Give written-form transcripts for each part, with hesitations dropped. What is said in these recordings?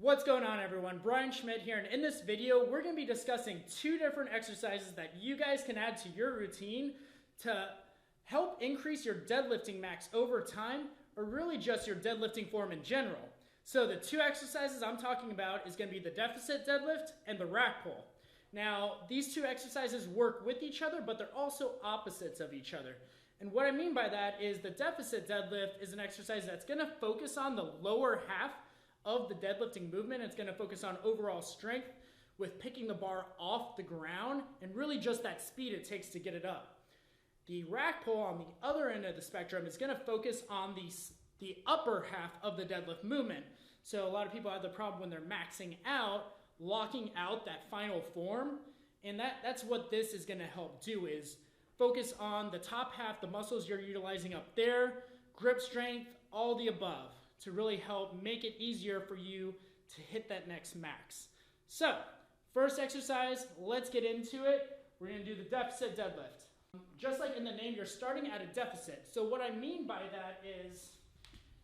What's going on, everyone? Brian Schmidt here, and in this video we're going to be discussing two different exercises that you guys can add to your routine to help increase your deadlifting max over time, or really just your deadlifting form in general. So the two exercises I'm talking about is going to be the deficit deadlift and the rack pull. Now, these two exercises work with each other, but they're also opposites of each other. And what I mean by that is the deficit deadlift is an exercise that's going to focus on the lower half of the deadlifting movement. It's going to focus on overall strength with picking the bar off the ground and really just that speed it takes to get it up. The rack pull on the other end of the spectrum is going to focus on the upper half of the deadlift movement. So a lot of people have the problem when they're maxing out, locking out that final form, and that's what this is going to help do, is focus on the top half, the muscles you're utilizing up there, grip strength, all the above, to really help make it easier for you to hit that next max. So, first exercise, let's get into it. We're going to do the deficit deadlift. Just like in the name, you're starting at a deficit. So what I mean by that is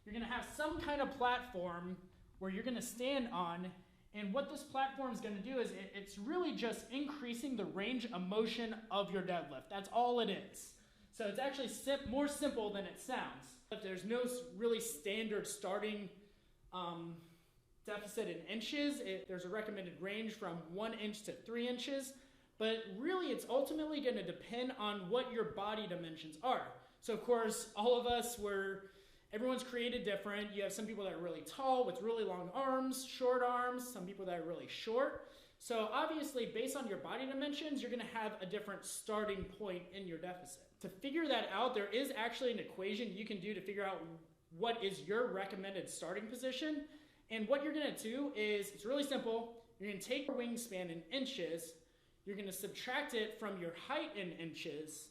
you're going to have some kind of platform where you're going to stand on, and what this platform is going to do is it's really just increasing the range of motion of your deadlift. That's all it is. So it's actually more simple than it sounds. But there's no really standard starting deficit in inches. There's a recommended range from 1 inch to 3 inches. But really, it's ultimately going to depend on what your body dimensions are. So of course, all of us, everyone's created different. You have some people that are really tall with really long arms, short arms, some people that are really short. So obviously, based on your body dimensions, you're going to have a different starting point in your deficit. To figure that out, there is actually an equation you can do to figure out what is your recommended starting position. And what you're going to do is, it's really simple. You're going to take your wingspan in inches, you're going to subtract it from your height in inches,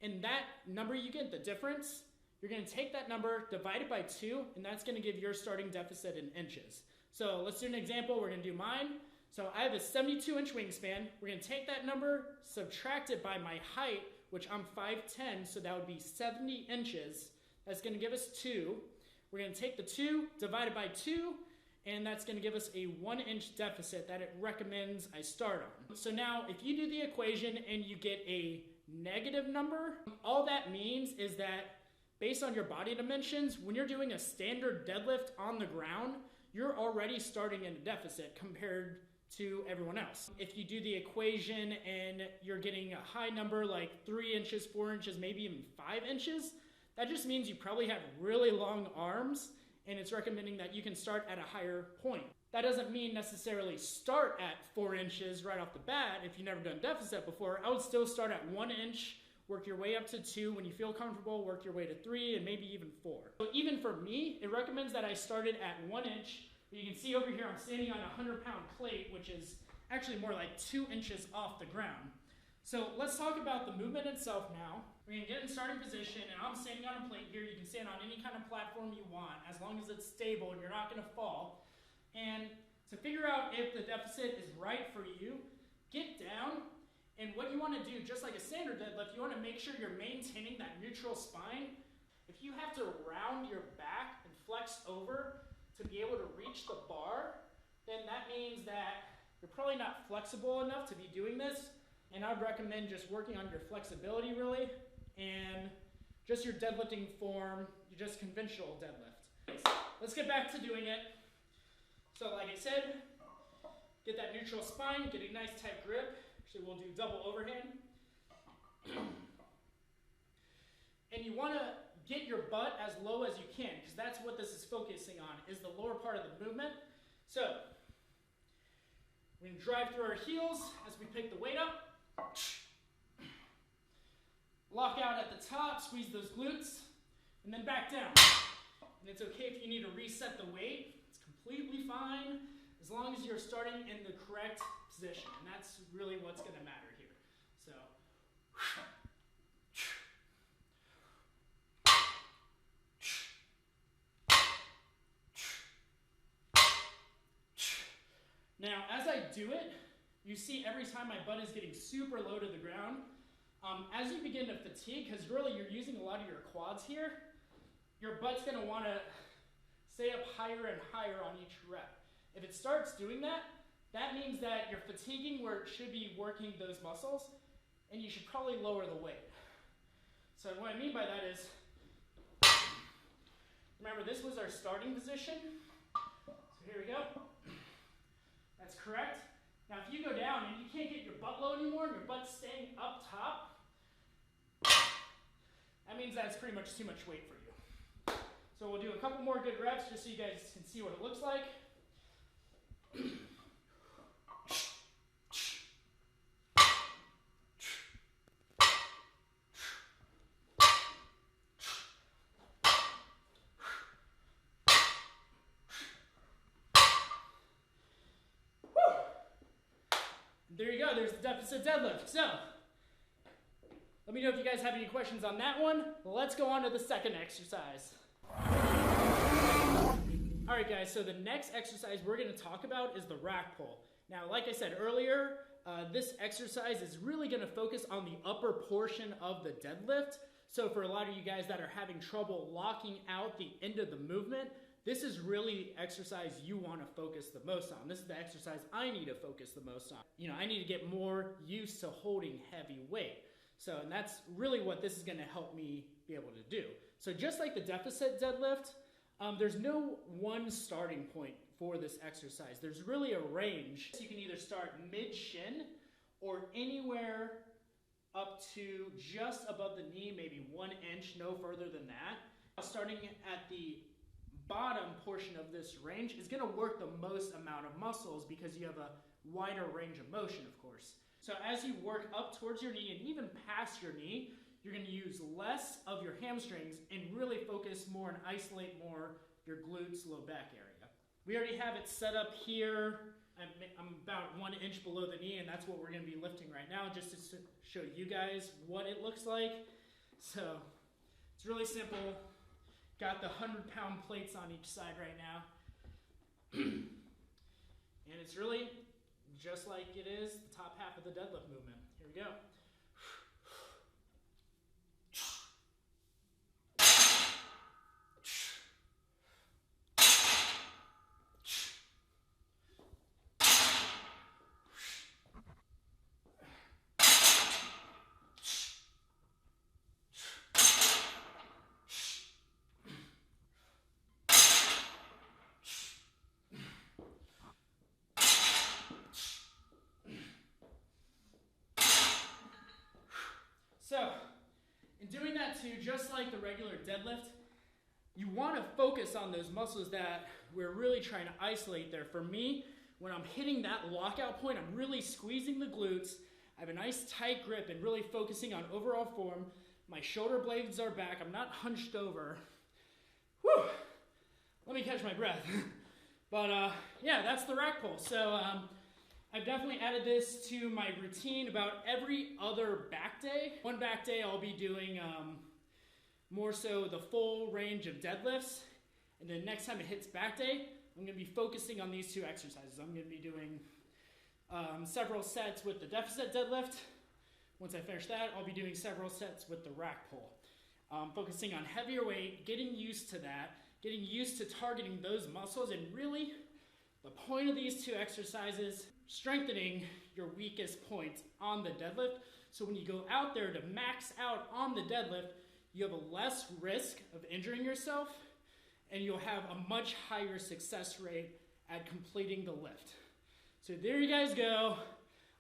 and that number you get, the difference, you're going to take that number, divide it by 2, and that's going to give your starting deficit in inches. So let's do an example. We're going to do mine. So I have a 72-inch wingspan. We're going to take that number, subtract it by my height, which I'm 5'10", so that would be 70 inches. That's going to give us 2. We're going to take the 2, divide it by 2, and that's going to give us a 1-inch deficit that it recommends I start on. So now, if you do the equation and you get a negative number, all that means is that based on your body dimensions, when you're doing a standard deadlift on the ground, you're already starting in a deficit compared to everyone else. If you do the equation and you're getting a high number like 3 inches, 4 inches, maybe even 5 inches, that just means you probably have really long arms, and it's recommending that you can start at a higher point. That doesn't mean necessarily start at 4 inches right off the bat. If you've never done deficit before, I would still start at 1 inch, work your way up to 2. When you feel comfortable, work your way to 3 and maybe even 4. So even for me, it recommends that I started at 1 inch. You can see over here I'm standing on a 100-pound plate, which is actually more like 2 inches off the ground. So let's talk about the movement itself now. We're going to get in starting position, and I'm standing on a plate here. You can stand on any kind of platform you want, as long as it's stable and you're not going to fall. And to figure out if the deficit is right for you, get down, and what you want to do, just like a standard deadlift, you want to make sure you're maintaining that neutral spine. If you have to round your back and flex over to be able to reach the bar, then that means that you're probably not flexible enough to be doing this, and I'd recommend just working on your flexibility really, and just your deadlifting form, just conventional deadlift. Let's get back to doing it. So like I said, get that neutral spine, get a nice tight grip. Actually, we'll do double overhand. And you want to get your butt as low as you can, because that's what this is focusing on, is the lower part of the movement. So we're going to drive through our heels as we pick the weight up. Lock out at the top, squeeze those glutes, and then back down. And it's okay if you need to reset the weight. It's completely fine, as long as you're starting in the correct position. And that's really what's going to matter here. So now, as I do it, you see every time my butt is getting super low to the ground. As you begin to fatigue, because really you're using a lot of your quads here, your butt's going to want to stay up higher and higher on each rep. If it starts doing that, that means that you're fatiguing where it should be working those muscles, and you should probably lower the weight. So what I mean by that is, remember this was our starting position. So here we go. That's correct. Now if you go down and you can't get your butt low anymore and your butt's staying up top, that means that's pretty much too much weight for you. So we'll do a couple more good reps just so you guys can see what it looks like. There you go, there's the deficit deadlift. So, let me know if you guys have any questions on that one. Let's go on to the second exercise. All right guys, so the next exercise we're gonna talk about is the rack pull. Now, like I said earlier, this exercise is really gonna focus on the upper portion of the deadlift. So for a lot of you guys that are having trouble locking out the end of the movement, this is really the exercise you want to focus the most on. This is the exercise I need to focus the most on. You know, I need to get more used to holding heavy weight. So, and that's really what this is going to help me be able to do. So just like the deficit deadlift, there's no one starting point for this exercise. There's really a range. So you can either start mid-shin or anywhere up to just above the knee, maybe 1 inch, no further than that. Starting at the bottom portion of this range is going to work the most amount of muscles because you have a wider range of motion, of course. So as you work up towards your knee and even past your knee, you're going to use less of your hamstrings and really focus more and isolate more your glutes, low back area. We already have it set up here. I'm about 1 inch below the knee, and that's what we're going to be lifting right now, just to show you guys what it looks like. So it's really simple. Got the 100-pound plates on each side right now. And it's really just like it is the top half of the deadlift movement. Here we go. So, in doing that too, just like the regular deadlift, you want to focus on those muscles that we're really trying to isolate there. For me, when I'm hitting that lockout point, I'm really squeezing the glutes. I have a nice tight grip and really focusing on overall form. My shoulder blades are back. I'm not hunched over. Whew! Let me catch my breath. But yeah, that's the rack pull. So I've definitely added this to my routine about every other back day. One back day I'll be doing more so the full range of deadlifts. And then next time it hits back day, I'm going to be focusing on these two exercises. I'm going to be doing several sets with the deficit deadlift. Once I finish that, I'll be doing several sets with the rack pull. Focusing on heavier weight, getting used to that, getting used to targeting those muscles, and really the point of these two exercises, strengthening your weakest points on the deadlift. So when you go out there to max out on the deadlift, you have a less risk of injuring yourself, and you'll have a much higher success rate at completing the lift. So there you guys go.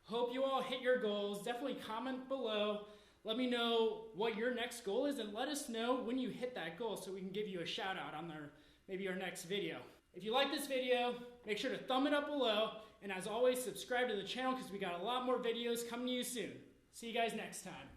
Hope you all hit your goals. Definitely comment below. Let me know what your next goal is, and let us know when you hit that goal so we can give you a shout out on maybe our next video. If you like this video, make sure to thumb it up below. And as always, subscribe to the channel because we got a lot more videos coming to you soon. See you guys next time.